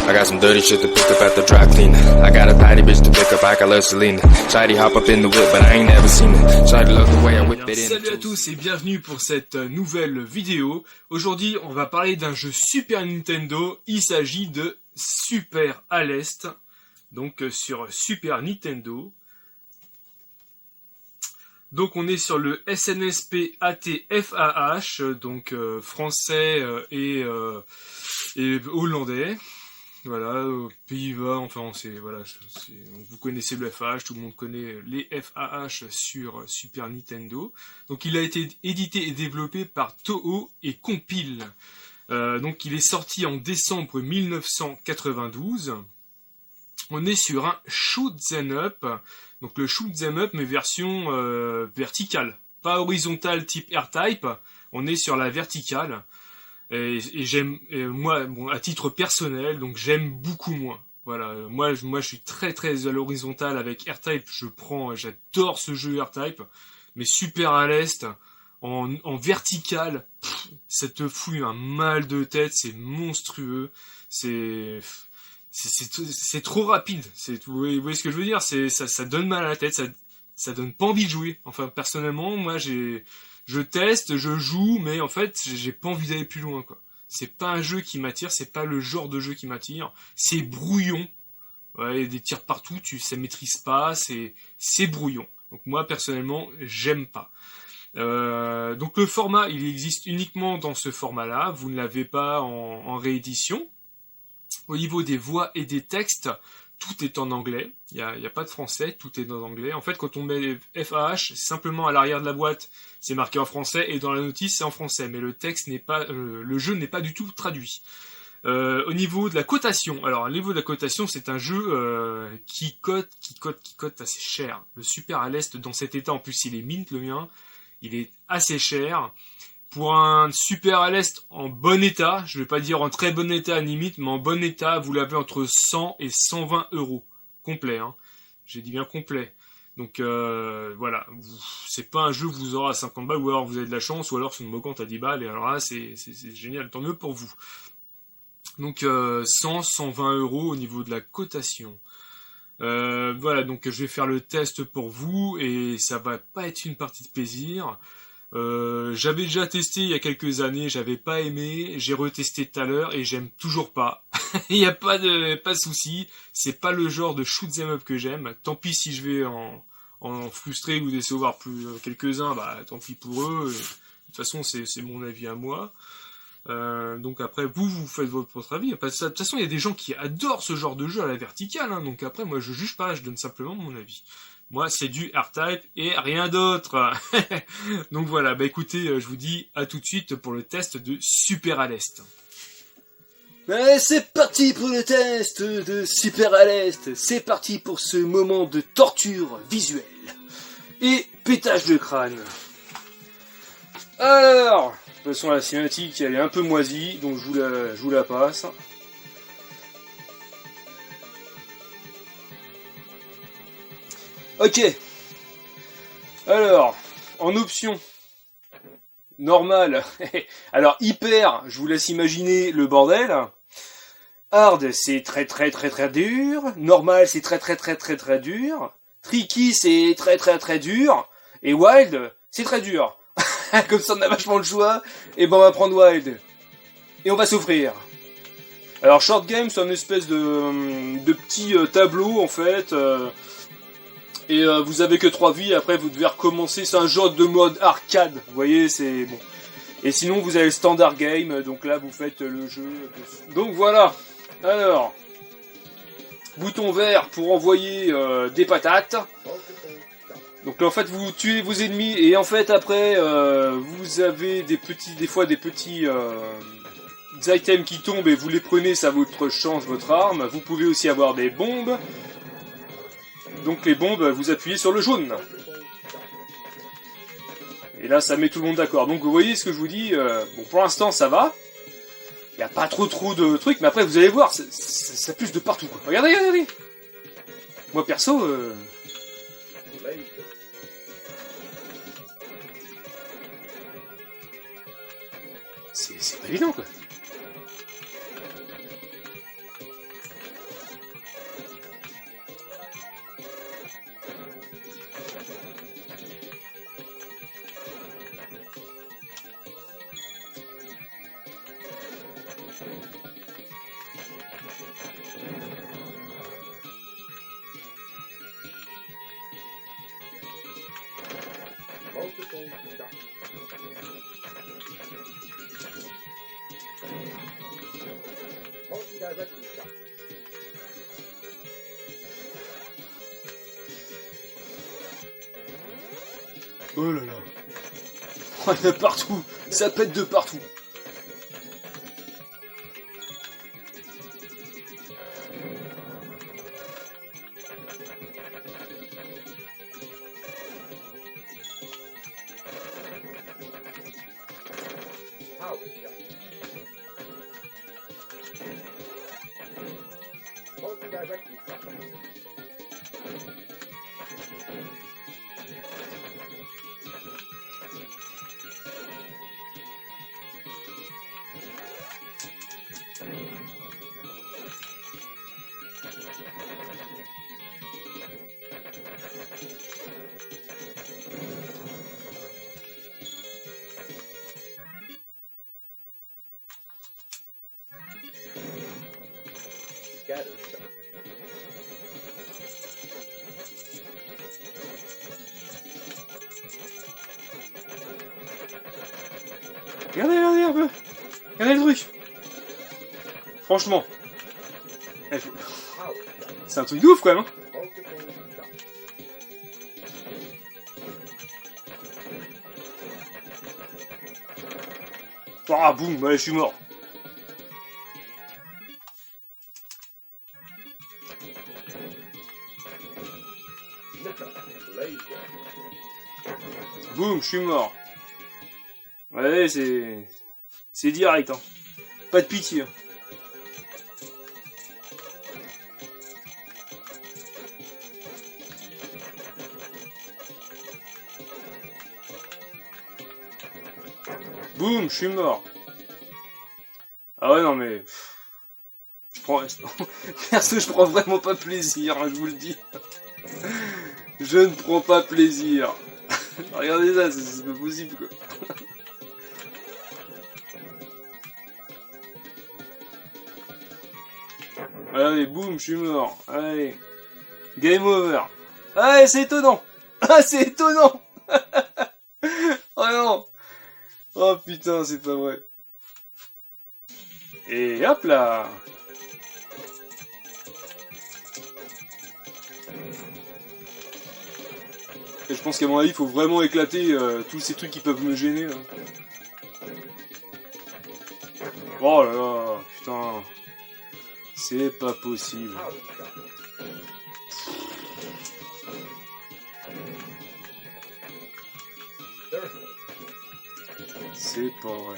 I got some dirty shit to pick up at the dry clean. I got a tidy bitch to pick up, I got Selena. Shady hop up in the whip, but I ain't never seen it. Shady love the way I whip it in. Salut à tous et bienvenue pour cette nouvelle vidéo. Aujourd'hui, on va parler d'un jeu Super Nintendo. Il s'agit de Super à l'Est, donc sur Super Nintendo. Donc on est sur le SNSP ATFAH, donc français et hollandais. Voilà, Pays-Bas, enfin voilà, vous connaissez le FAH, tout le monde connaît les FAH sur Super Nintendo. Donc il a été édité et développé par Toho et Compile. Donc il est sorti en décembre 1992. On est sur un shoot 'em up, donc le shoot 'em up mais version verticale, pas horizontale type R-Type. On est sur la verticale. Et j'aime, moi, bon, à titre personnel, donc j'aime beaucoup moins. Voilà, moi je suis très à l'horizontale avec R-Type. J'adore ce jeu R-Type, mais Super à l'Est en vertical, ça te fout un mal de tête, c'est monstrueux, c'est trop rapide. Vous voyez ce que je veux dire, ça donne mal à la tête, ça donne pas envie de jouer. Enfin, personnellement, moi je teste, je joue, mais en fait, j'ai pas envie d'aller plus loin, quoi. C'est pas un jeu qui m'attire, c'est pas le genre de jeu qui m'attire. C'est brouillon. Ouais, il y a des tirs partout, ça maîtrise pas, c'est brouillon. Donc moi, personnellement, j'aime pas. Donc le format, il existe uniquement dans ce format-là. Vous ne l'avez pas en réédition. Au niveau des voix et des textes, tout est en anglais, il y a pas de français, tout est en anglais. En fait, quand on met FAH, simplement à l'arrière de la boîte, c'est marqué en français, et dans la notice, c'est en français, mais le texte n'est pas, le jeu n'est pas du tout traduit. Au niveau de la cotation, alors au niveau de la cotation, c'est un jeu qui cote assez cher. Le Super à l'Est, dans cet état, en plus il est mint, le mien, il est assez cher. Pour un Super à l'Est en bon état, je vais pas dire en très bon état limite, mais en bon état, vous l'avez entre 100 et 120 euros. Complet, hein. J'ai dit bien complet. Donc voilà, c'est pas un jeu que vous aurez à 50 balles, ou alors vous avez de la chance, ou alors c'est une moquante à 10 balles, et alors là c'est génial, tant mieux pour vous. Donc 100-120 euros au niveau de la cotation. Voilà, donc je vais faire le test pour vous, et ça va pas être une partie de plaisir. J'avais déjà testé il y a quelques années, j'avais pas aimé, j'ai retesté tout à l'heure et j'aime toujours pas. Il n'y a pas de souci, c'est pas le genre de shoot 'em up que j'aime. Tant pis si je vais en frustrer ou décevoir quelques-uns, bah tant pis pour eux. De toute façon, c'est mon avis à moi. Donc après, vous faites votre avis. De toute façon, il y a des gens qui adorent ce genre de jeu à la verticale, hein, donc après, moi je juge pas, je donne simplement mon avis. Moi, c'est du R-Type et rien d'autre. Donc voilà, bah écoutez, je vous dis à tout de suite pour le test de Super à l'Est. Et c'est parti pour le test de Super à l'Est. C'est parti pour ce moment de torture visuelle et pétage de crâne. Alors, de toute façon, la cinématique, elle est un peu moisie, donc je vous la passe. Ok. Alors, en option normale, alors hyper, je vous laisse imaginer le bordel. Hard, c'est très dur. Normal, c'est très dur. Tricky, c'est très dur. Et wild, c'est très dur. Comme ça, on a vachement le choix. Et ben, on va prendre wild. Et on va souffrir. Alors, short game, c'est une espèce de petit tableau, en fait. Et vous avez que 3 vies, après vous devez recommencer, c'est un genre de mode arcade, vous voyez, c'est bon. Et sinon vous avez le standard game, donc là vous faites le jeu. Donc voilà, alors, bouton vert pour envoyer des patates. Donc là en fait vous tuez vos ennemis, et en fait après vous avez des fois des petits items qui tombent, et vous les prenez, ça votre chance, votre arme. Vous pouvez aussi avoir des bombes. Donc les bombes, vous appuyez sur le jaune. Et là, ça met tout le monde d'accord. Donc vous voyez ce que je vous dis. Bon, pour l'instant, ça va. Il n'y a pas trop de trucs, mais après, vous allez voir, ça pulse de partout, quoi. Regardez. Moi, perso... c'est pas évident, quoi. Oh là là. Oh, il y en a partout. Ça pète de partout. Regardez un peu. Regardez le truc. Franchement. C'est un truc de ouf quand même. Ah boum, ouais, je suis mort. Boum, je suis mort. Ouais, c'est direct, hein. Pas de pitié. Hein. Boum, je suis mort. Ah ouais, non mais... Je prends... Perso, je prends vraiment pas plaisir, hein, je vous le dis. Je ne prends pas plaisir. Regardez ça, c'est pas possible, quoi. Allez, boum, je suis mort. Allez. Game over. Allez, c'est étonnant. Ah, c'est étonnant. Oh non. Oh putain, c'est pas vrai. Et hop là. Et je pense qu'à mon avis, il faut vraiment éclater tous ces trucs qui peuvent me gêner. Là. Oh là là, putain. C'est pas possible. C'est pas vrai.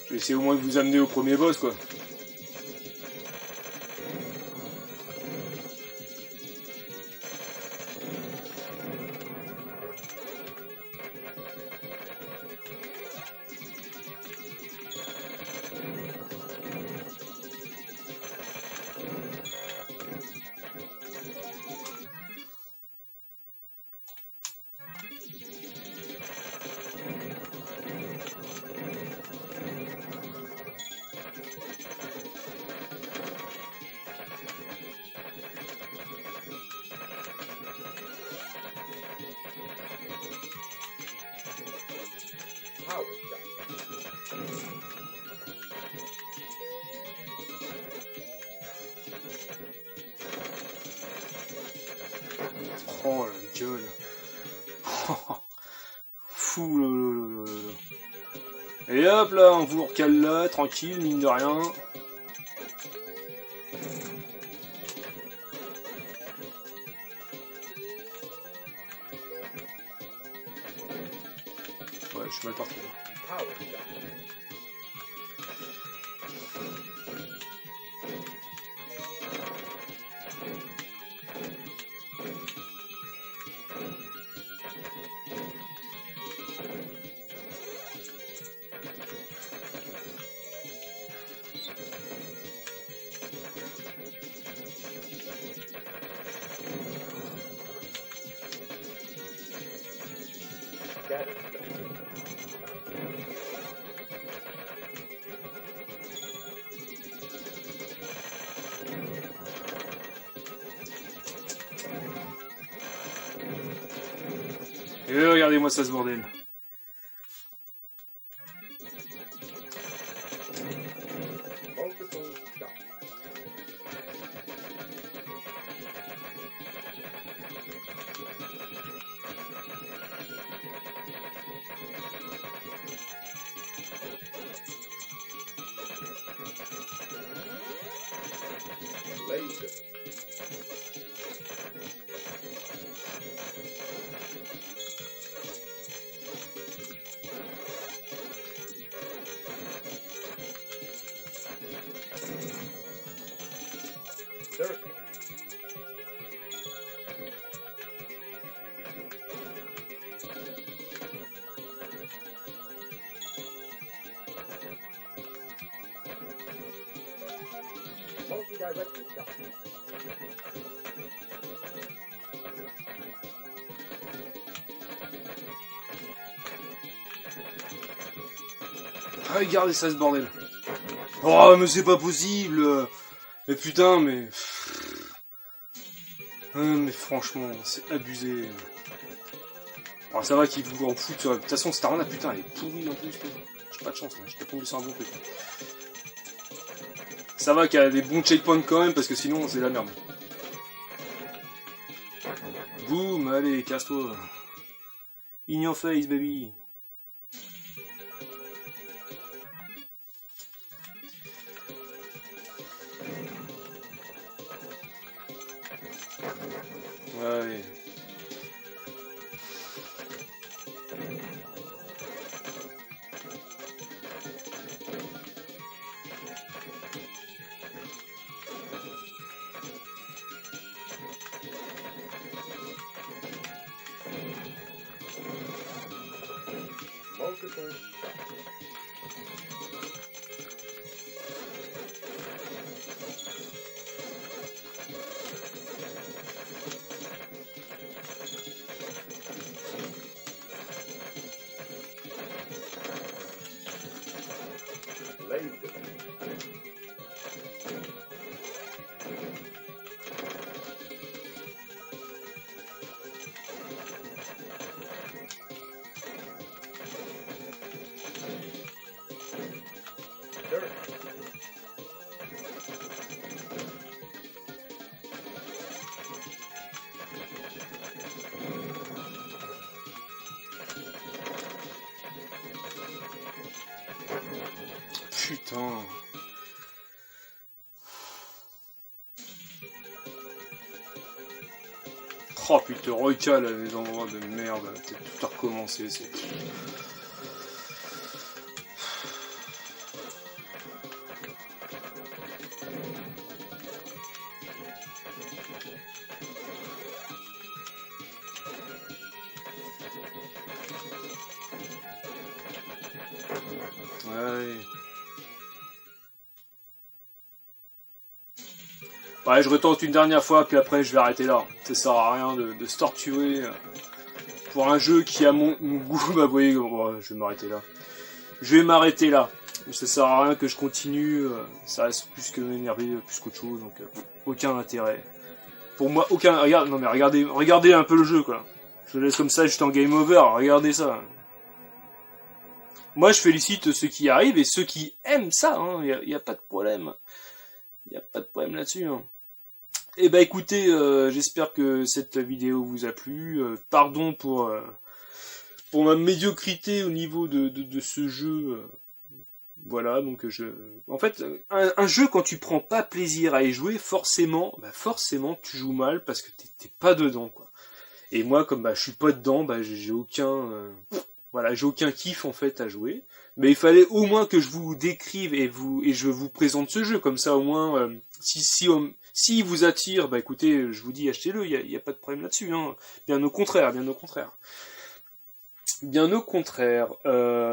Je vais essayer au moins de vous amener au premier boss, quoi. Oh la gueule. Fou là. Et hop là, on vous recale là, tranquille, mine de rien. Ouais, je suis mal parti là. Et regardez-moi ça, ce bordel. Ah, regardez ça, ce bordel. Oh, mais c'est pas possible. Mais putain, mais... mais franchement, c'est abusé. Alors ça va qu'ils vous en foutent. De toute façon, cette arme là, putain, elle est pourrie en plus. J'ai pas de chance, là. Je peux tomber sur un bon truc. Ça va qu'il y a des bons checkpoints quand même, parce que sinon, c'est la merde. Boum, allez, casse-toi. In your face, baby. Ouais. Putain. Oh putain, recale à des endroits de merde, t'as tout à recommencer, c'est... Ouais. Ouais, je retente une dernière fois, puis après je vais arrêter là. Ça sert à rien de se torturer pour un jeu qui a mon goût. Bah, vous voyez, bon, je vais m'arrêter là. Je vais m'arrêter là. Ça sert à rien que je continue. Ça reste plus que m'énerver, plus qu'autre chose. Donc, aucun intérêt. Pour moi, aucun. Regarde, non mais regardez un peu le jeu, quoi. Je le laisse comme ça, juste en game over. Regardez ça. Moi, je félicite ceux qui y arrivent et ceux qui aiment ça. Hein. Y a pas de problème. Il n'y a pas de problème là-dessus. Hein. Eh ben écoutez, j'espère que cette vidéo vous a plu. Pardon pour ma médiocrité au niveau de ce jeu. Voilà, donc en fait, un jeu, quand tu prends pas plaisir à y jouer, forcément tu joues mal parce que t'es pas dedans, quoi. Et moi, comme je suis pas dedans, j'ai aucun... Voilà, j'ai aucun kiff en fait à jouer, mais il fallait au moins que je vous décrive et je vous présente ce jeu, comme ça au moins si il vous attire, écoutez, je vous dis achetez-le, il y a pas de problème là-dessus, hein. Bien au contraire.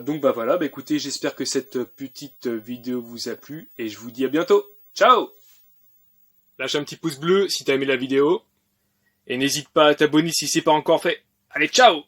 Donc voilà, écoutez, j'espère que cette petite vidéo vous a plu et je vous dis à bientôt. Ciao. Lâche un petit pouce bleu si t'as aimé la vidéo et n'hésite pas à t'abonner si c'est pas encore fait. Allez, ciao.